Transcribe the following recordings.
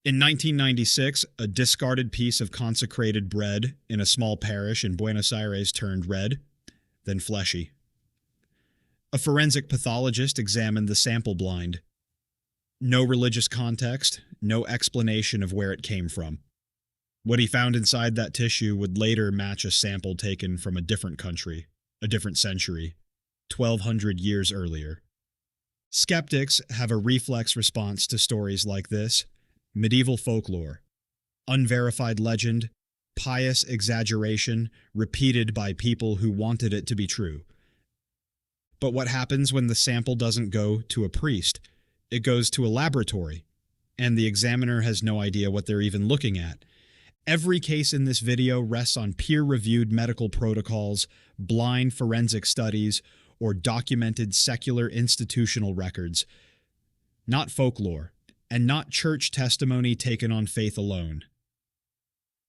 In 1996, a discarded piece of consecrated bread in a small parish in Buenos Aires turned red, then fleshy. A forensic pathologist examined the sample blind. No religious context, no explanation of where it came from. What he found inside that tissue would later match a sample taken from a different country, a different century, 1,200 years earlier. Skeptics have a reflex response to stories like this: medieval folklore, unverified legend, pious exaggeration repeated by people who wanted it to be true. But what happens when the sample doesn't go to a priest? It goes to a laboratory, and the examiner has no idea what they're even looking at. Every case in this video rests on peer-reviewed medical protocols, blind forensic studies, or documented secular institutional records. Not folklore, and not church testimony taken on faith alone.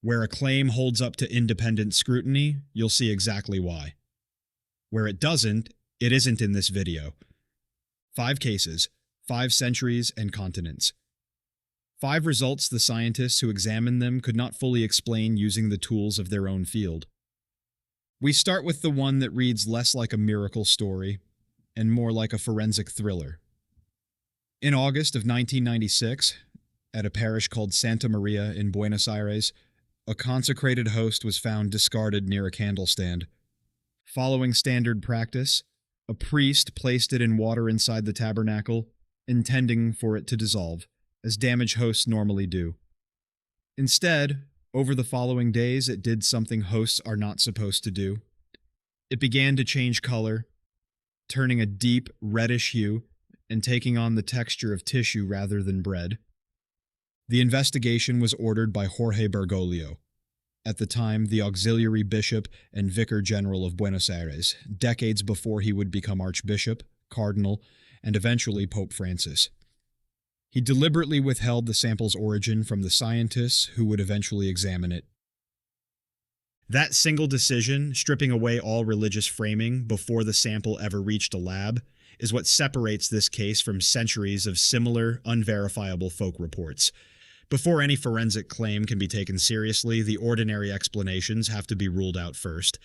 Where a claim holds up to independent scrutiny, you'll see exactly why. Where it doesn't, it isn't in this video. 5 cases, 5 centuries and continents. 5 results the scientists who examined them could not fully explain using the tools of their own field. We start with the one that reads less like a miracle story and more like a forensic thriller. In August of 1996, at a parish called Santa Maria in Buenos Aires, a consecrated host was found discarded near a candle stand. Following standard practice, a priest placed it in water inside the tabernacle, intending for it to dissolve, as damaged hosts normally do. Instead, over the following days, it did something hosts are not supposed to do. It began to change color, turning a deep reddish hue and taking on the texture of tissue rather than bread. The investigation was ordered by Jorge Bergoglio, at the time the auxiliary bishop and vicar general of Buenos Aires, decades before he would become archbishop, cardinal, and eventually Pope Francis. He deliberately withheld the sample's origin from the scientists who would eventually examine it. That single decision, stripping away all religious framing before the sample ever reached a lab, is what separates this case from centuries of similar, unverifiable folk reports. Before any forensic claim can be taken seriously, the ordinary explanations have to be ruled out first.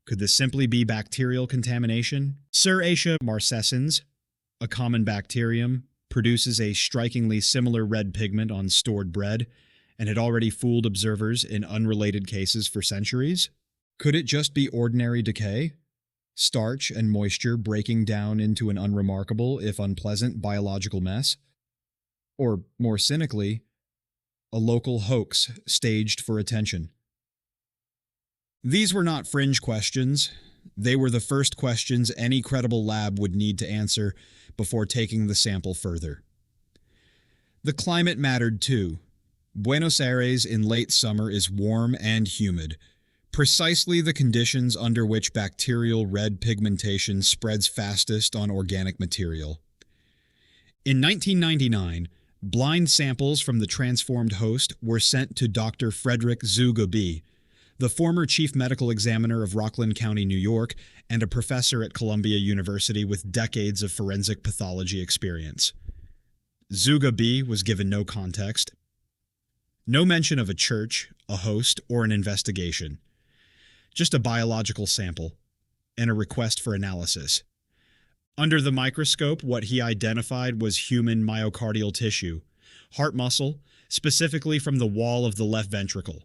Could this simply be bacterial contamination? Serratia marcescens, a common bacterium, produces a strikingly similar red pigment on stored bread, and had already fooled observers in unrelated cases for centuries? Could it just be ordinary decay? Starch and moisture breaking down into an unremarkable, if unpleasant, biological mess? Or, more cynically, a local hoax staged for attention? These were not fringe questions. They were the first questions any credible lab would need to answer before taking the sample further. The climate mattered too. Buenos Aires in late summer is warm and humid, precisely the conditions under which bacterial red pigmentation spreads fastest on organic material. In 1999, blind samples from the transformed host were sent to Dr. Frederick Zuga, the former chief medical examiner of Rockland County, New York, and a professor at Columbia University with decades of forensic pathology experience. Zuga was given no context. No mention of a church, a host, or an investigation. Just a biological sample, and a request for analysis. Under the microscope, what he identified was human myocardial tissue, heart muscle, specifically from the wall of the left ventricle,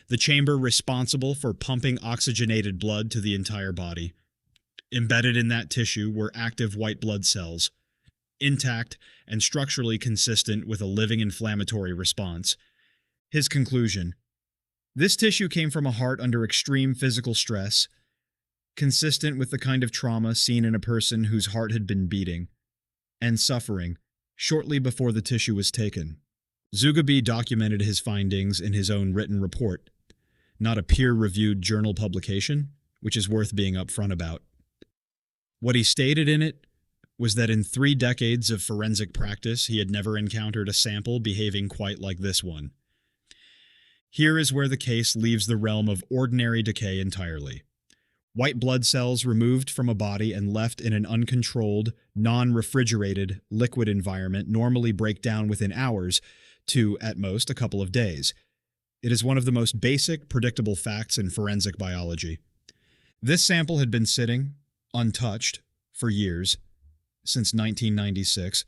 the chamber responsible for pumping oxygenated blood to the entire body. Embedded in that tissue were active white blood cells, intact and structurally consistent with a living inflammatory response. His conclusion: this tissue came from a heart under extreme physical stress, consistent with the kind of trauma seen in a person whose heart had been beating and suffering shortly before the tissue was taken. Zuga documented his findings in his own written report, not a peer-reviewed journal publication, which is worth being upfront about. What he stated in it was that in 3 decades of forensic practice, he had never encountered a sample behaving quite like this one. Here is where the case leaves the realm of ordinary decay entirely. White blood cells removed from a body and left in an uncontrolled, non-refrigerated, liquid environment normally break down within hours to, at most, a couple of days. It is one of the most basic, predictable facts in forensic biology. This sample had been sitting, untouched, for years, since 1996,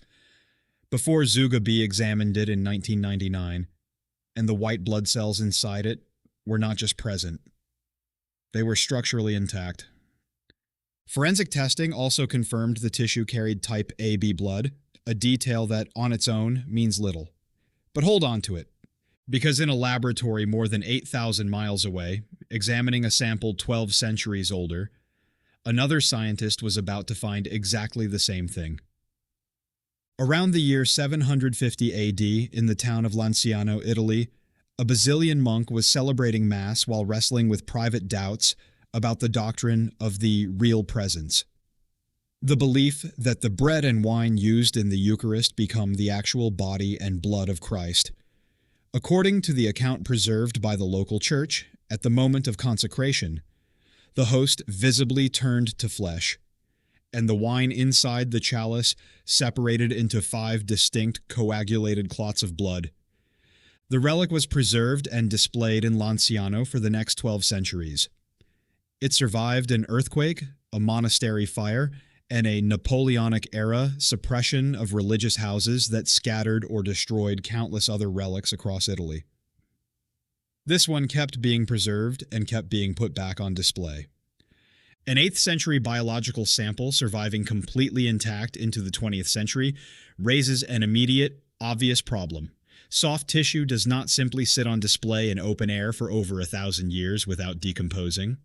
before Zuga B examined it in 1999, and the white blood cells inside it were not just present. They were structurally intact. Forensic testing also confirmed the tissue carried type AB blood, a detail that, on its own, means little. But hold on to it, because in a laboratory more than 8,000 miles away, examining a sample 12 centuries older, another scientist was about to find exactly the same thing. Around the year 750 AD, in the town of Lanciano, Italy, a Basilian monk was celebrating Mass while wrestling with private doubts about the doctrine of the real presence. The belief that the bread and wine used in the Eucharist become the actual body and blood of Christ. According to the account preserved by the local church, at the moment of consecration, the host visibly turned to flesh, and the wine inside the chalice separated into 5 distinct coagulated clots of blood. The relic was preserved and displayed in Lanciano for the next 12 centuries. It survived an earthquake, a monastery fire, and a Napoleonic-era suppression of religious houses that scattered or destroyed countless other relics across Italy. This one kept being preserved and kept being put back on display. An 8th century biological sample surviving completely intact into the 20th century raises an immediate, obvious problem. Soft tissue does not simply sit on display in open air for over 1,000 years without decomposing.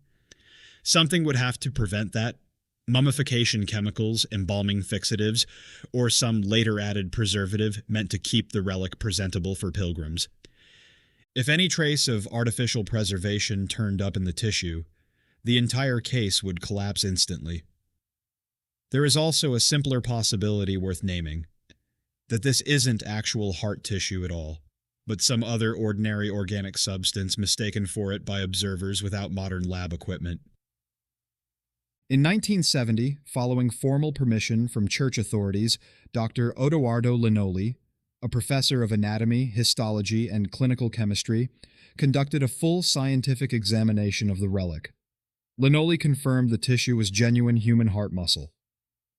Something would have to prevent that. Mummification chemicals, embalming fixatives, or some later added preservative meant to keep the relic presentable for pilgrims. If any trace of artificial preservation turned up in the tissue, the entire case would collapse instantly. There is also a simpler possibility worth naming, that this isn't actual heart tissue at all, but some other ordinary organic substance mistaken for it by observers without modern lab equipment. In 1970, following formal permission from church authorities, Dr. Odoardo Linoli, a professor of anatomy, histology, and clinical chemistry, conducted a full scientific examination of the relic. Linoli confirmed the tissue was genuine human heart muscle,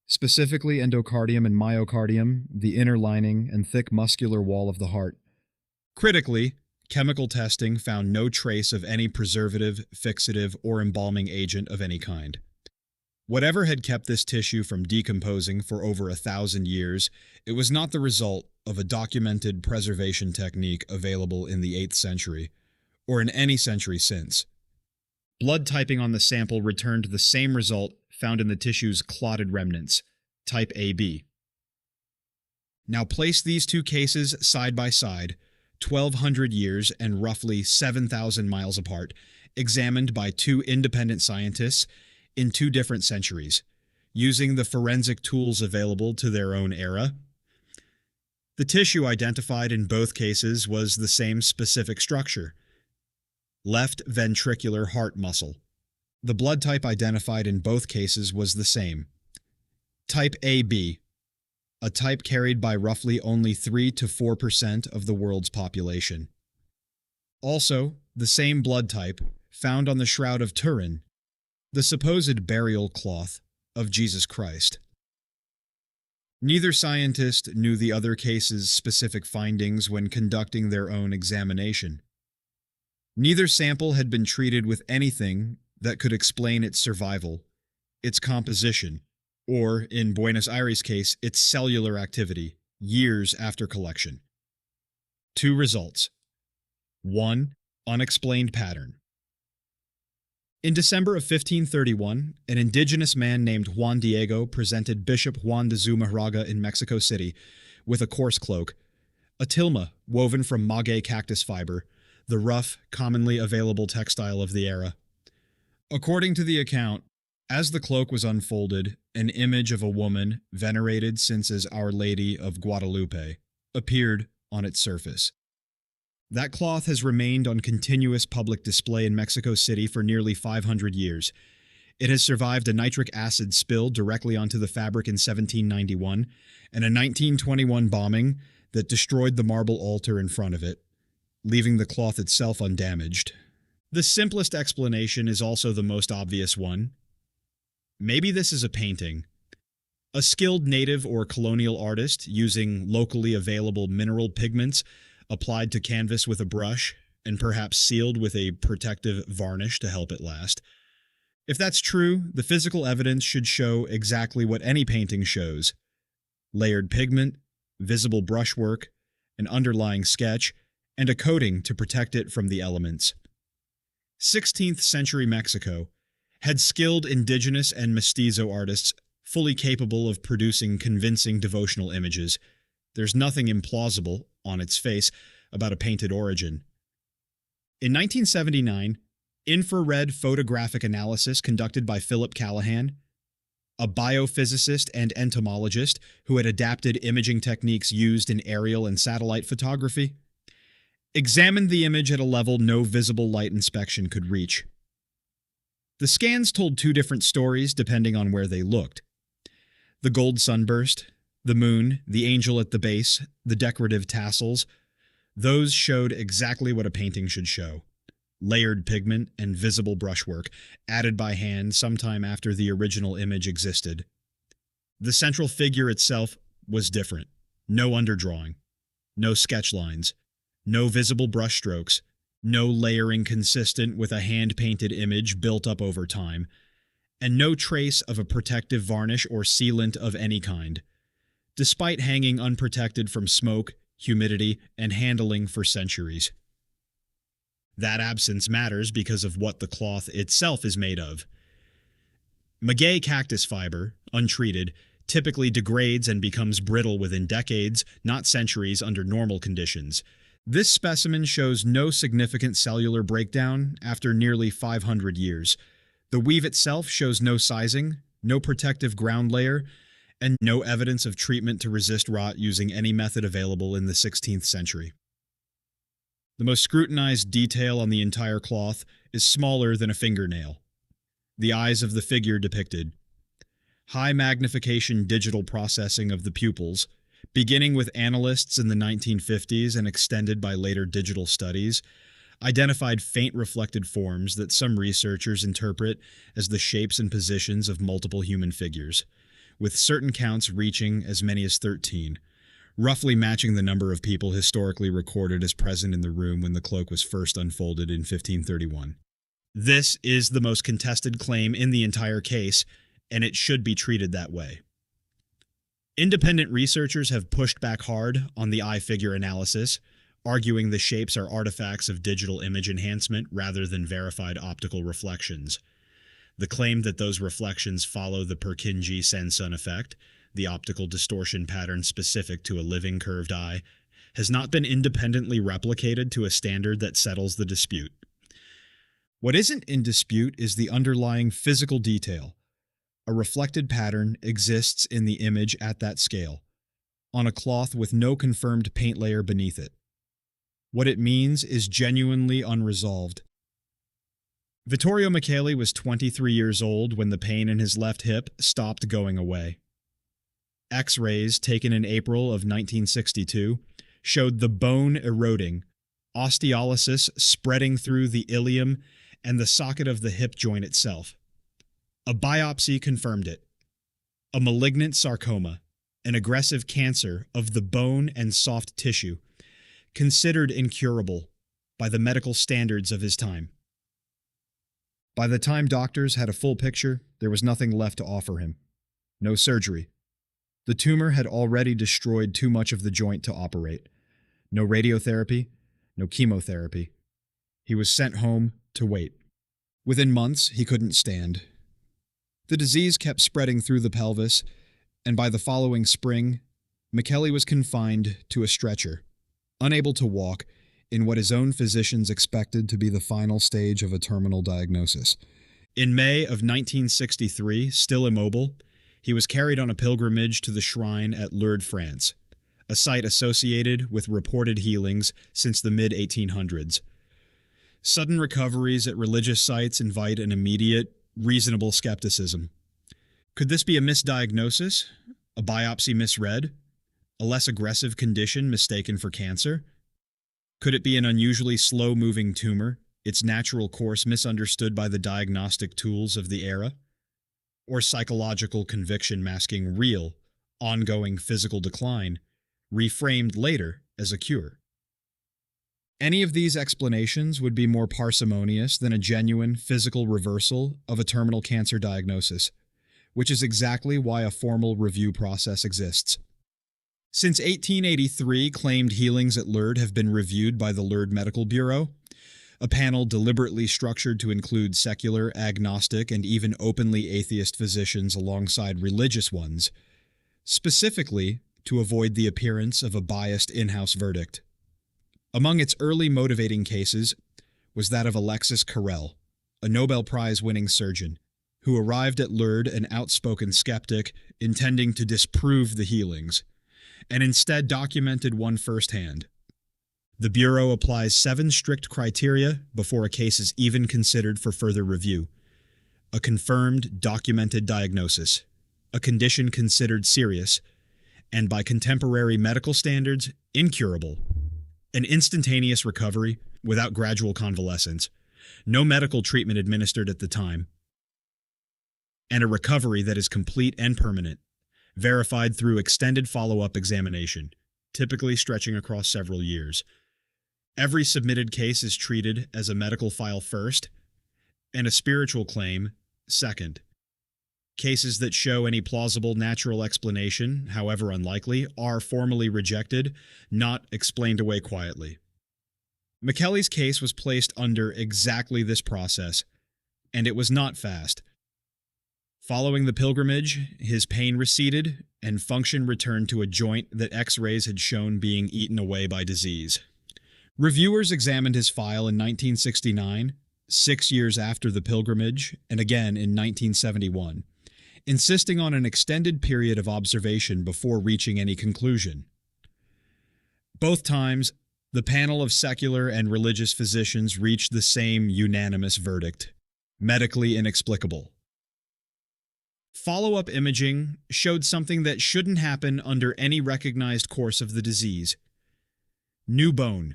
specifically endocardium and myocardium, the inner lining and thick muscular wall of the heart. Critically, chemical testing found no trace of any preservative, fixative, or embalming agent of any kind. Whatever had kept this tissue from decomposing for over 1,000 years, it was not the result of a documented preservation technique available in the 8th century, or in any century since. Blood typing on the sample returned the same result found in the tissue's clotted remnants, type AB. Now place these two cases side by side, 1,200 years and roughly 7,000 miles apart, examined by 2 independent scientists in 2 different centuries, using the forensic tools available to their own era. The tissue identified in both cases was the same specific structure, left ventricular heart muscle. The blood type identified in both cases was the same, type AB, a type carried by roughly only 3 to 4% of the world's population. Also, the same blood type found on the Shroud of Turin, the supposed burial cloth of Jesus Christ. Neither scientist knew the other case's specific findings when conducting their own examination. Neither sample had been treated with anything that could explain its survival, its composition, or, in Buenos Aires' case, its cellular activity, years after collection. 2 results. 1. Unexplained pattern. In December of 1531, an indigenous man named Juan Diego presented Bishop Juan de Zumarraga in Mexico City with a coarse cloak, a tilma woven from maguey cactus fiber, the rough, commonly available textile of the era. According to the account, as the cloak was unfolded, an image of a woman, venerated since as Our Lady of Guadalupe, appeared on its surface. That cloth has remained on continuous public display in Mexico City for nearly 500 years. It has survived a nitric acid spill directly onto the fabric in 1791, and a 1921 bombing that destroyed the marble altar in front of it, leaving the cloth itself undamaged. The simplest explanation is also the most obvious one. Maybe this is a painting. A skilled native or colonial artist using locally available mineral pigments applied to canvas with a brush and perhaps sealed with a protective varnish to help it last. If that's true, the physical evidence should show exactly what any painting shows: layered pigment, visible brushwork, an underlying sketch, and a coating to protect it from the elements. 16th century Mexico had skilled indigenous and mestizo artists fully capable of producing convincing devotional images. There's nothing implausible, on its face, about a painted origin. In 1979, infrared photographic analysis conducted by Philip Callahan, a biophysicist and entomologist who had adapted imaging techniques used in aerial and satellite photography, examined the image at a level no visible light inspection could reach. The scans told two different stories depending on where they looked. The gold sunburst, the moon, the angel at the base, the decorative tassels, those showed exactly what a painting should show: layered pigment and visible brushwork, added by hand sometime after the original image existed. The central figure itself was different. No underdrawing, no sketch lines, no visible brushstrokes, no layering consistent with a hand-painted image built up over time, and no trace of a protective varnish or sealant of any kind, despite hanging unprotected from smoke, humidity, and handling for centuries. That absence matters because of what the cloth itself is made of. Maguey cactus fiber, untreated, typically degrades and becomes brittle within decades, not centuries under normal conditions. This specimen shows no significant cellular breakdown after nearly 500 years. The weave itself shows no sizing, no protective ground layer, and no evidence of treatment to resist rot using any method available in the 16th century. The most scrutinized detail on the entire cloth is smaller than a fingernail. The eyes of the figure depicted. High magnification digital processing of the pupils, beginning with analysts in the 1950s and extended by later digital studies, identified faint reflected forms that some researchers interpret as the shapes and positions of multiple human figures, with certain counts reaching as many as 13, roughly matching the number of people historically recorded as present in the room when the cloak was first unfolded in 1531. This is the most contested claim in the entire case, and it should be treated that way. Independent researchers have pushed back hard on the eye figure analysis, arguing the shapes are artifacts of digital image enhancement rather than verified optical reflections. The claim that those reflections follow the Purkinje-Sanson effect, the optical distortion pattern specific to a living curved eye, has not been independently replicated to a standard that settles the dispute. What isn't in dispute is the underlying physical detail. A reflected pattern exists in the image at that scale, on a cloth with no confirmed paint layer beneath it. What it means is genuinely unresolved. Vittorio Micheli was 23 years old when the pain in his left hip stopped going away. X-rays taken in April of 1962 showed the bone eroding, osteolysis spreading through the ilium and the socket of the hip joint itself. A biopsy confirmed it. A malignant sarcoma, an aggressive cancer of the bone and soft tissue, considered incurable by the medical standards of his time. By the time doctors had a full picture, there was nothing left to offer him. No surgery. The tumor had already destroyed too much of the joint to operate. No radiotherapy, no chemotherapy. He was sent home to wait. Within months, he couldn't stand. The disease kept spreading through the pelvis, and by the following spring, Micheli was confined to a stretcher, unable to walk, in what his own physicians expected to be the final stage of a terminal diagnosis. In May of 1963, still immobile, he was carried on a pilgrimage to the shrine at Lourdes, France, a site associated with reported healings since the mid-1800s. Sudden recoveries at religious sites invite an immediate, reasonable skepticism. Could this be a misdiagnosis? A biopsy misread? A less aggressive condition mistaken for cancer? Could it be an unusually slow-moving tumor, its natural course misunderstood by the diagnostic tools of the era? Or psychological conviction masking real, ongoing physical decline, reframed later as a cure? Any of these explanations would be more parsimonious than a genuine physical reversal of a terminal cancer diagnosis, which is exactly why a formal review process exists. Since 1883, claimed healings at Lourdes have been reviewed by the Lourdes Medical Bureau, a panel deliberately structured to include secular, agnostic, and even openly atheist physicians alongside religious ones, specifically to avoid the appearance of a biased in-house verdict. Among its early motivating cases was that of Alexis Carrel, a Nobel Prize-winning surgeon, who arrived at Lourdes an outspoken skeptic intending to disprove the healings, and instead documented one firsthand. The Bureau applies 7 strict criteria before a case is even considered for further review. A confirmed, documented diagnosis, a condition considered serious, and by contemporary medical standards, incurable. An instantaneous recovery without gradual convalescence, no medical treatment administered at the time, and a recovery that is complete and permanent, verified through extended follow-up examination, typically stretching across several years. Every submitted case is treated as a medical file first, and a spiritual claim second. Cases that show any plausible natural explanation, however unlikely, are formally rejected, not explained away quietly. Micheli's case was placed under exactly this process, and it was not fast. Following the pilgrimage, his pain receded, and function returned to a joint that X-rays had shown being eaten away by disease. Reviewers examined his file in 1969, 6 years after the pilgrimage, and again in 1971, insisting on an extended period of observation before reaching any conclusion. Both times, the panel of secular and religious physicians reached the same unanimous verdict: medically inexplicable. Follow-up imaging showed something that shouldn't happen under any recognized course of the disease. New bone,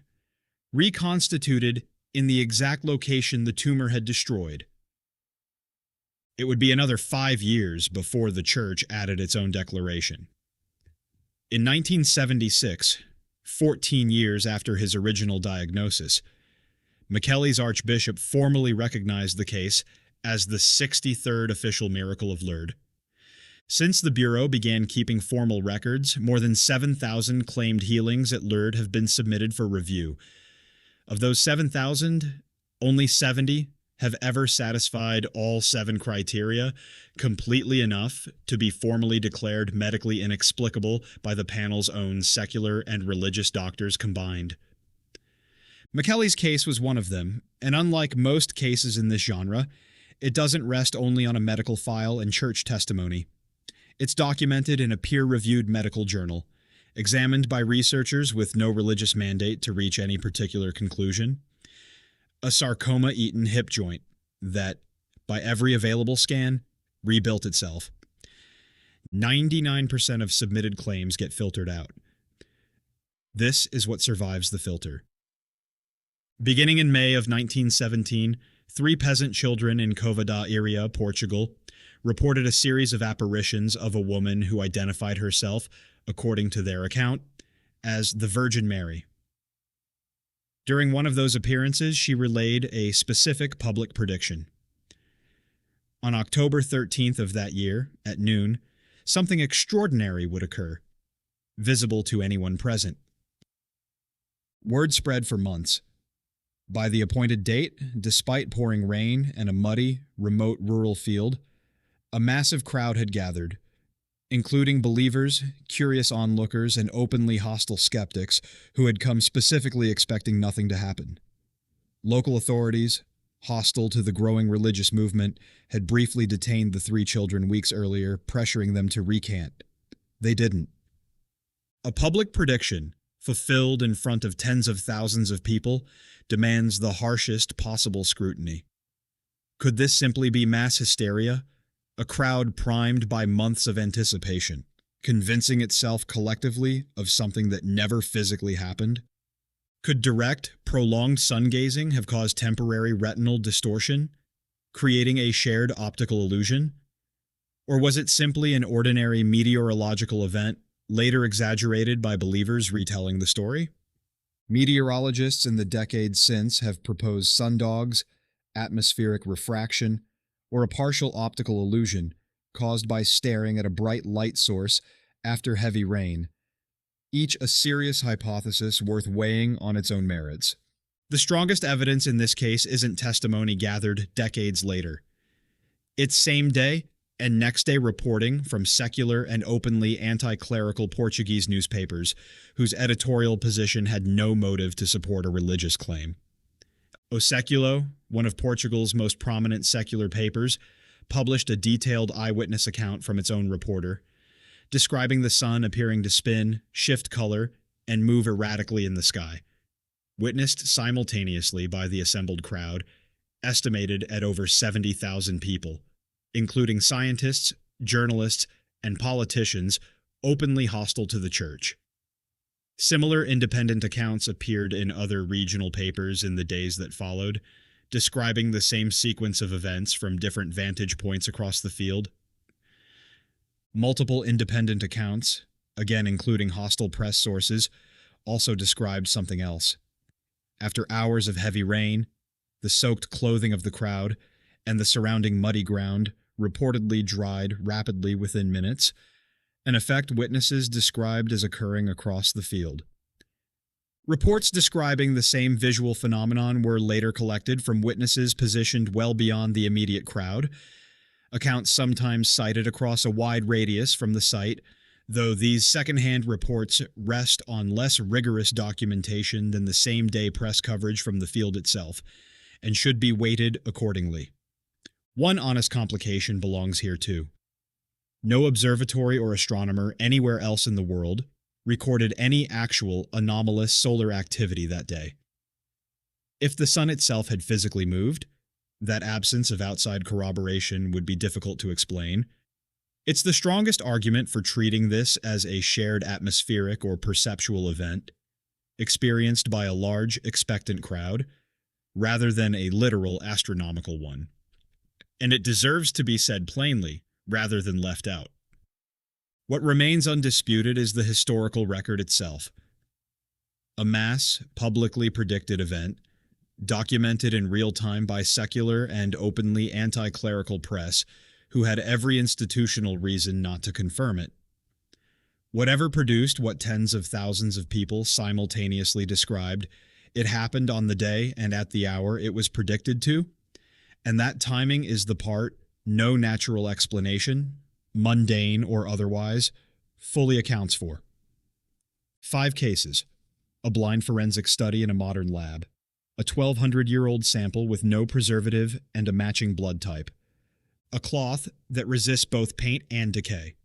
reconstituted in the exact location the tumor had destroyed. It would be another 5 years before the Church added its own declaration. In 1976, 14 years after his original diagnosis, Micheli's archbishop formally recognized the case as the 63rd official miracle of Lourdes. Since the Bureau began keeping formal records, more than 7,000 claimed healings at Lourdes have been submitted for review. Of those 7,000, only 70 have ever satisfied all 7 criteria completely enough to be formally declared medically inexplicable by the panel's own secular and religious doctors combined. Micheli's case was one of them, and unlike most cases in this genre, it doesn't rest only on a medical file and church testimony. It's documented in a peer-reviewed medical journal, examined by researchers with no religious mandate to reach any particular conclusion. A sarcoma-eaten hip joint that, by every available scan, rebuilt itself. 99% of submitted claims get filtered out. This is what survives the filter. Beginning in May of 1917, 3 peasant children in Cova da Iria, Portugal, reported a series of apparitions of a woman who identified herself, according to their account, as the Virgin Mary. During one of those appearances, she relayed a specific public prediction. On October 13th of that year, at noon, something extraordinary would occur, visible to anyone present. Word spread for months. By the appointed date, despite pouring rain and a muddy, remote rural field, a massive crowd had gathered, including believers, curious onlookers, and openly hostile skeptics who had come specifically expecting nothing to happen. Local authorities, hostile to the growing religious movement, had briefly detained the 3 children weeks earlier, pressuring them to recant. They didn't. A public prediction, fulfilled in front of tens of thousands of people, demands the harshest possible scrutiny. Could this simply be mass hysteria? A crowd primed by months of anticipation? convincing itself collectively of something that never physically happened? Could direct, prolonged sun gazing have caused temporary retinal distortion, creating a shared optical illusion? Or was it simply an ordinary meteorological event, later exaggerated by believers retelling the story? Meteorologists in the decades since have proposed sundogs, atmospheric refraction, or a partial optical illusion caused by staring at a bright light source after heavy rain, each a serious hypothesis worth weighing on its own merits. The strongest evidence in this case isn't testimony gathered decades later. It's same-day and next-day reporting from secular and openly anti-clerical Portuguese newspapers whose editorial position had no motive to support a religious claim. O Século, one of Portugal's most prominent secular papers, published a detailed eyewitness account from its own reporter, describing the sun appearing to spin, shift color, and move erratically in the sky, witnessed simultaneously by the assembled crowd, estimated at over 70,000 people, including scientists, journalists, and politicians openly hostile to the church. Similar independent accounts appeared in other regional papers in the days that followed, describing the same sequence of events from different vantage points across the field. Multiple independent accounts, again including hostile press sources, also described something else. After hours of heavy rain, the soaked clothing of the crowd, and the surrounding muddy ground reportedly dried rapidly within minutes, an effect witnesses described as occurring across the field. Reports describing the same visual phenomenon were later collected from witnesses positioned well beyond the immediate crowd, accounts sometimes cited across a wide radius from the site, though these second-hand reports rest on less rigorous documentation than the same-day press coverage from the field itself, and should be weighted accordingly. One honest complication belongs here too. No observatory or astronomer anywhere else in the world recorded any actual anomalous solar activity that day. If the sun itself had physically moved, that absence of outside corroboration would be difficult to explain. It's the strongest argument for treating this as a shared atmospheric or perceptual event, experienced by a large, expectant crowd, rather than a literal astronomical one. And it deserves to be said plainly, rather than left out. What remains undisputed is the historical record itself. A mass, publicly predicted event, documented in real time by secular and openly anti-clerical press who had every institutional reason not to confirm it. Whatever produced what tens of thousands of people simultaneously described, it happened on the day and at the hour it was predicted to, and that timing is the part no natural explanation, mundane or otherwise, fully accounts for. 5 cases. A blind forensic study in a modern lab. A 1,200-year-old sample with no preservative and a matching blood type. A cloth that resists both paint and decay.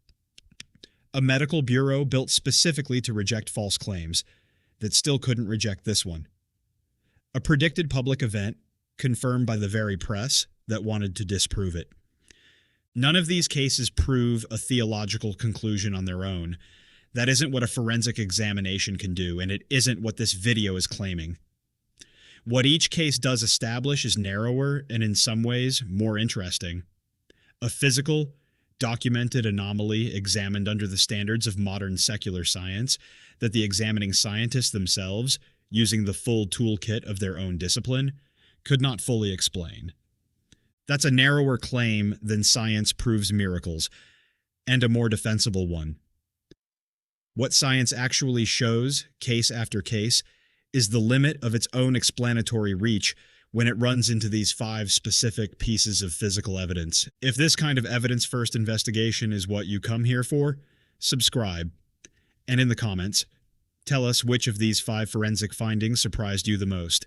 A medical bureau built specifically to reject false claims that still couldn't reject this one. A predicted public event confirmed by the very press that wanted to disprove it. None of these cases prove a theological conclusion on their own. That isn't what a forensic examination can do, and it isn't what this video is claiming. What each case does establish is narrower and in some ways more interesting. A physical, documented anomaly examined under the standards of modern secular science that the examining scientists themselves, using the full toolkit of their own discipline, could not fully explain. That's a narrower claim than science proves miracles, and a more defensible one. What science actually shows, case after case, is the limit of its own explanatory reach when it runs into these 5 specific pieces of physical evidence. If this kind of evidence-first investigation is what you come here for, subscribe. And in the comments, tell us which of these 5 forensic findings surprised you the most.